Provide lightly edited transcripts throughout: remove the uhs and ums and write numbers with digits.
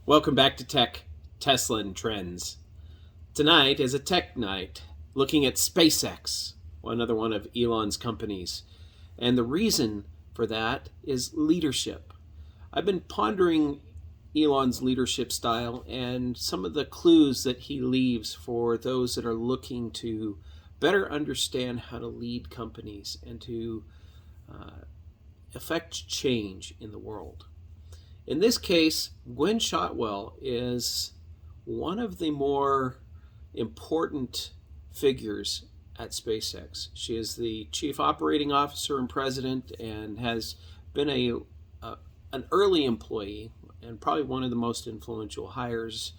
Welcome back to Tech, Tesla, and Trends. Tonight is a tech night looking at SpaceX, another one of Elon's companies. And the reason for that is leadership. I've been pondering Elon's leadership style and some of the clues that he leaves for those that are looking to better understand how to lead companies and to affect change in the world. In this case, Gwynne Shotwell is one of the more important figures at SpaceX. She is the chief operating officer and president and has been an early employee and probably one of the most influential hires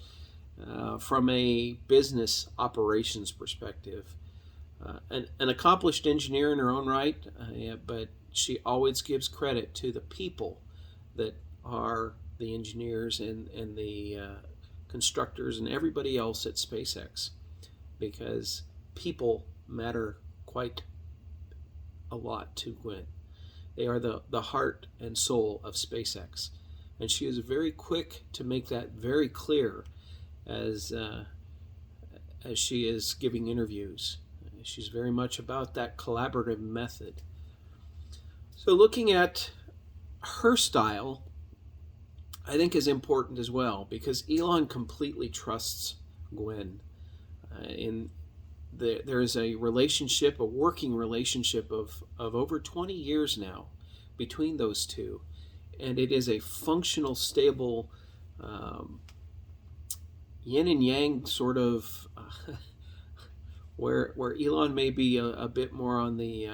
from a business operations perspective. An accomplished engineer in her own right, but she always gives credit to the people that are the engineers and the constructors and everybody else at SpaceX, because people matter quite a lot to Gwynne. They are the heart and soul of SpaceX, and she is very quick to make that very clear as she is giving interviews. She's very much about that collaborative method. So looking at her style, I think is important as well, because Elon completely trusts Gwynne. There is a relationship, a working relationship of over 20 years now between those two, and it is a functional, stable, yin and yang sort of, where Elon may be a bit more on the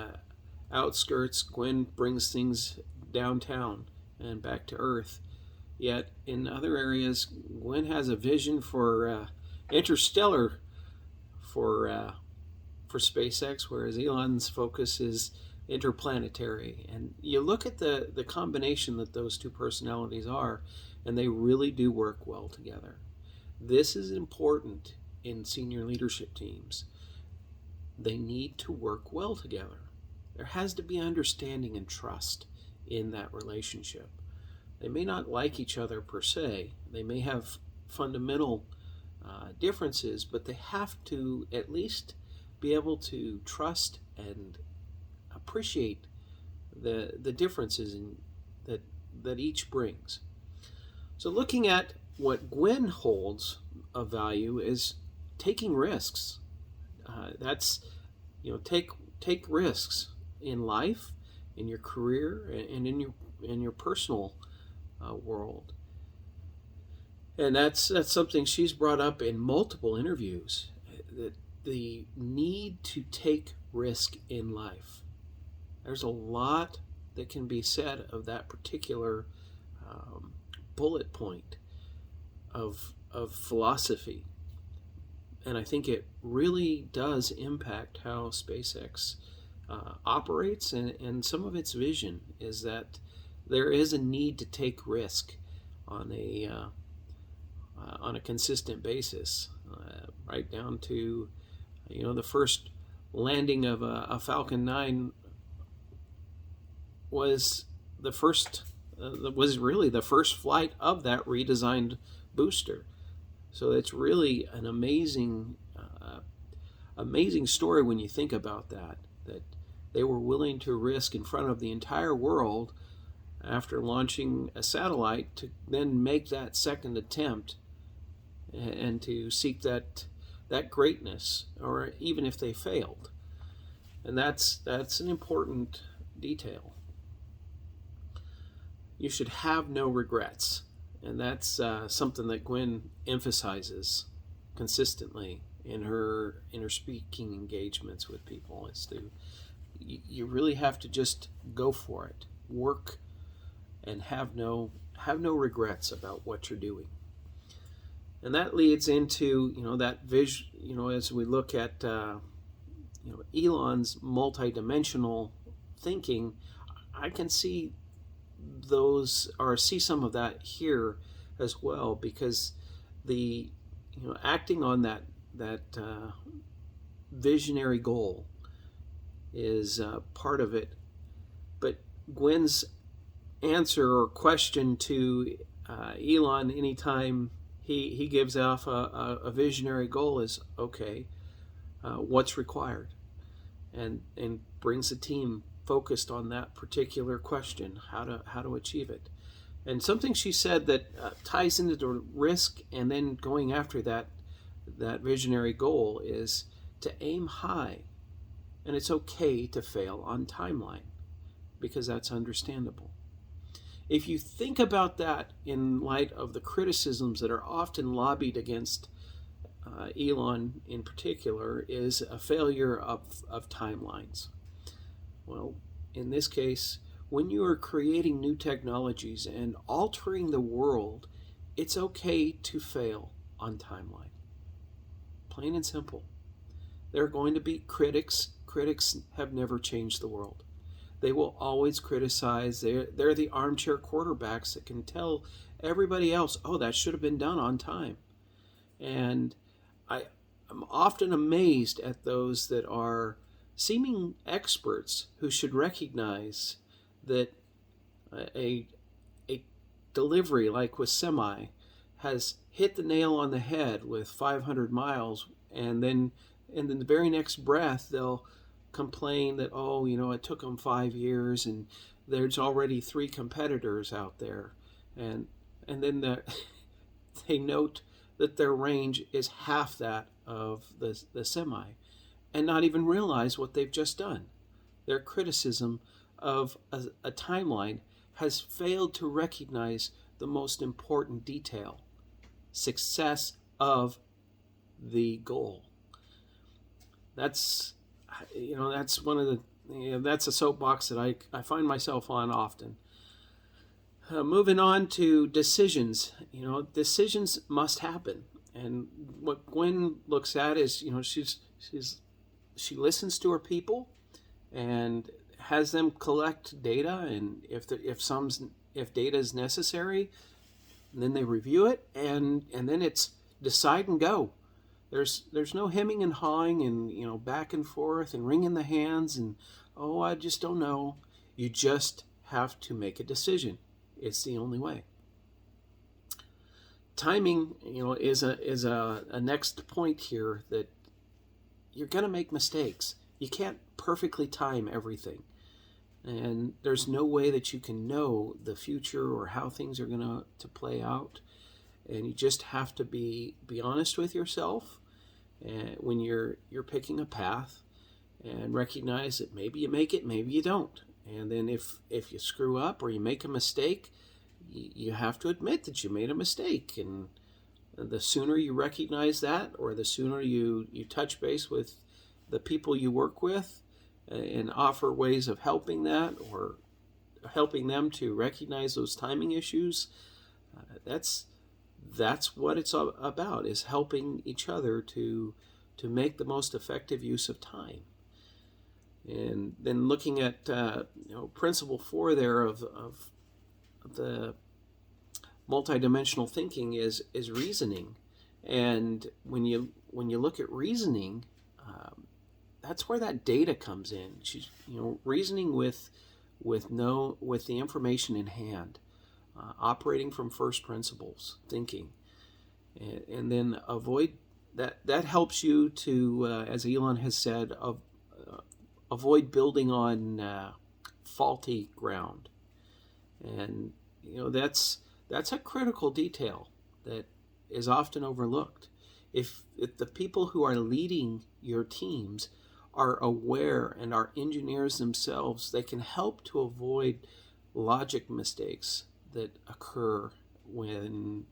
outskirts, Gwynne brings things downtown and back to Earth. Yet in other areas, Gwynne has a vision for interstellar for SpaceX, whereas Elon's focus is interplanetary. And you look at the combination that those two personalities are, and they really do work well together. This is important in senior leadership teams. They need to work well together. There has to be understanding and trust in that relationship. They may not like each other per se. They may have fundamental differences, but they have to at least be able to trust and appreciate the differences that each brings. So looking at what Gwynne holds of value is taking risks. That's, take risks in life, in your career, and in your personal world. And that's something she's brought up in multiple interviews, that the need to take risk in life. There's a lot that can be said of that particular bullet point of philosophy. And I think it really does impact how SpaceX operates, and some of its vision is that there is a need to take risk on a consistent basis, right down to the first landing of a Falcon 9 was really the first flight of that redesigned booster. So it's really an amazing story when you think about that they were willing to risk in front of the entire world after launching a satellite to then make that second attempt and to seek that greatness, or even if they failed. And that's an important detail. You should have no regrets. And that's something that Gwynne emphasizes consistently in her speaking engagements with people. Is you really have to just go for it, work, and have no regrets about what you're doing. And that leads into that vision. As we look at Elon's multidimensional thinking, I can see see some of that here as well, because the acting on that visionary goal is part of it. But Gwynne's answer or question to Elon, anytime he gives off a visionary goal, is okay. What's required, and brings a team focused on that particular question, how to achieve it. And something she said that ties into the risk and then going after that visionary goal is to aim high, and it's okay to fail on timeline because that's understandable. If you think about that in light of the criticisms that are often lobbied against Elon in particular, is a failure of timelines. Well, in this case, when you are creating new technologies and altering the world, it's okay to fail on timeline. Plain and simple. There are going to be critics. Critics have never changed the world. They will always criticize. They're the armchair quarterbacks that can tell everybody else, oh, that should have been done on time. And I'm often amazed at those that are seeming experts who should recognize that a delivery like with semi has hit the nail on the head with 500 miles, and then in the very next breath they'll complain that, oh, it took them 5 years and there's already 3 competitors out there, and then they note that their range is half that of the semi, and not even realize what they've just done. Their criticism of a timeline has failed to recognize the most important detail: success of the goal. That's one of that's a soapbox that I find myself on often. Moving on to decisions. Decisions must happen, and what Gwynne looks at is, she listens to her people and has them collect data, and if data is necessary, then they review it, and then it's decide and go. There's no hemming and hawing and back and forth and wringing the hands and, oh, I just don't know. You just have to make a decision. It's the only way. Timing, is a next point here, that you're going to make mistakes. You can't perfectly time everything. And there's no way that you can know the future or how things are going to play out. And you just have to be honest with yourself when you're picking a path, and recognize that maybe you make it, maybe you don't. And then if you screw up or you make a mistake, you have to admit that you made a mistake. And the sooner you recognize that, or the sooner you touch base with the people you work with and offer ways of helping that, or helping them to recognize those timing issues, that's what it's about, is helping each other to make the most effective use of time. And then looking at principle 4 there of the multidimensional thinking is reasoning. And when you look at reasoning, that's where that data comes in. She's reasoning with the information in hand, operating from first principles thinking, and then avoid that helps you to, as Elon has said, avoid building on faulty ground. And that's a critical detail that is often overlooked. If the people who are leading your teams are aware and are engineers themselves, they can help to avoid logic mistakes that occur when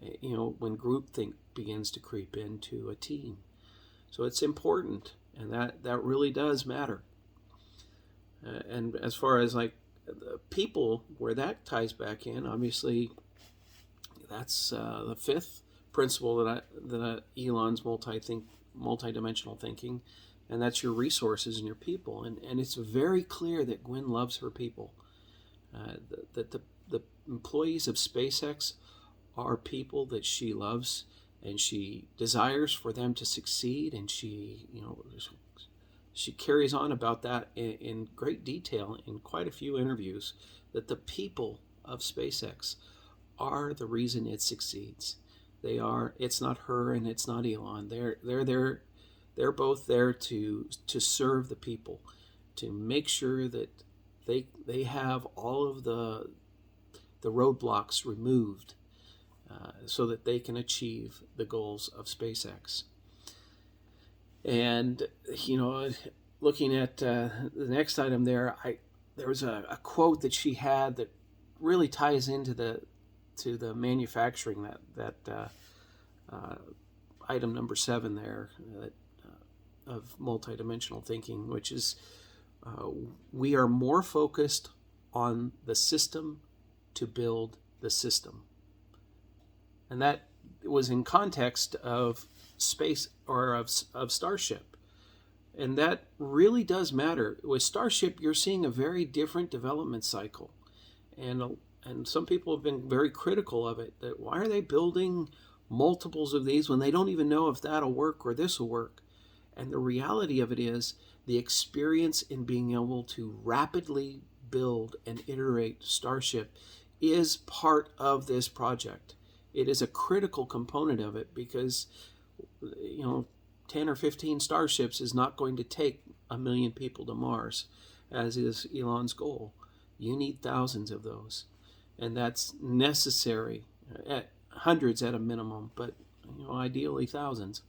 groupthink begins to creep into a team. So it's important, and that really does matter. And as far as like the people, where that ties back in, obviously that's the 5th principle that Elon's multidimensional thinking, and that's your resources and your people. And it's very clear that Gwynne loves her people. That the employees of SpaceX are people that she loves, and she desires for them to succeed, and she carries on about that in great detail in quite a few interviews, that the people of SpaceX are the reason it succeeds. They are. It's not her and it's not Elon. They're there. They're both there to serve the people, to make sure that they have all of the roadblocks removed, so that they can achieve the goals of SpaceX. And looking at the next item there, there was a quote that she had that really ties into the manufacturing, that item number 7 there, of multidimensional thinking, which is we are more focused on the system to build the system. And that was in context of space, or of Starship. And that really does matter. With Starship, you're seeing a very different development cycle. And some people have been very critical of it, that why are they building multiples of these when they don't even know if that'll work or this will work? And the reality of it is, the experience in being able to rapidly build and iterate Starship is part of this project. It is a critical component of it, because 10 or 15 starships is not going to take 1 million people to Mars, as is Elon's goal. You need thousands of those, and that's necessary, at hundreds at a minimum, but ideally thousands.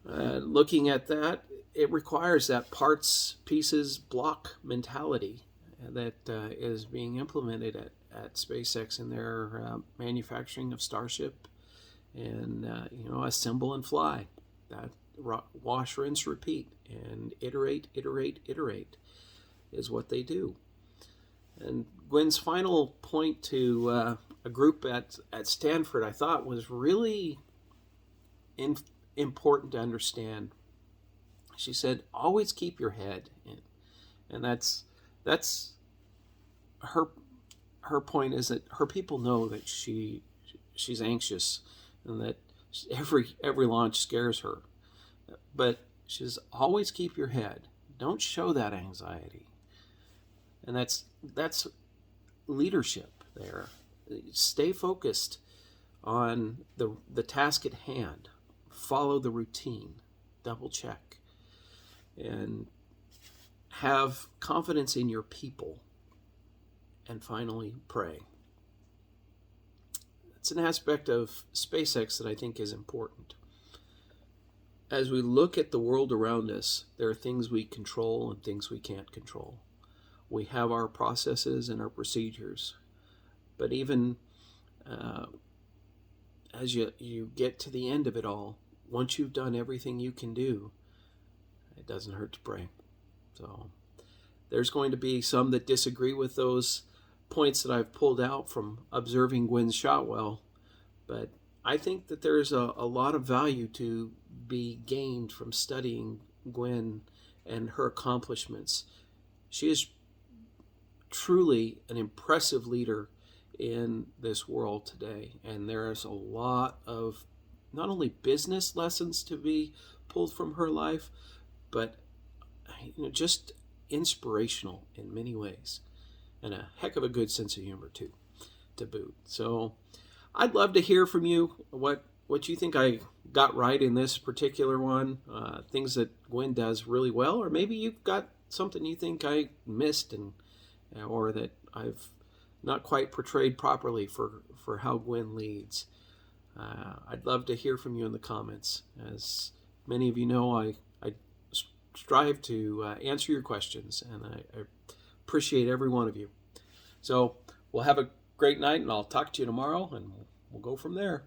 Looking at that, it requires that parts, pieces, block mentality that is being implemented at SpaceX in their manufacturing of Starship, and assemble and fly. That wash, rinse, repeat, and iterate is what they do. And Gwynne's final point to a group at Stanford, I thought, was really important to understand. She said, always keep your head in. And that's her point, is that her people know that she's anxious, and that every launch scares her. But she says, always keep your head. Don't show that anxiety. And that's leadership there. Stay focused on the task at hand. Follow the routine. Double check. And have confidence in your people. And finally, pray. It's an aspect of SpaceX that I think is important. As we look at the world around us, there are things we control and things we can't control. We have our processes and our procedures. But even as you get to the end of it all, once you've done everything you can do, it doesn't hurt to pray. So there's going to be some that disagree with those points that I've pulled out from observing Gwynne Shotwell, but I think that there's a lot of value to be gained from studying Gwynne and her accomplishments. She is truly an impressive leader in this world today, and there's a lot of not only business lessons to be pulled from her life, but just inspirational in many ways, and a heck of a good sense of humor too, to boot. So I'd love to hear from you what you think I got right in this particular one, things that Gwynne does really well, or maybe you've got something you think I missed, or that I've not quite portrayed properly for how Gwynne leads. I'd love to hear from you in the comments. As many of you know, I strive to answer your questions, and I appreciate every one of you. So we'll have a great night, and I'll talk to you tomorrow, and we'll go from there.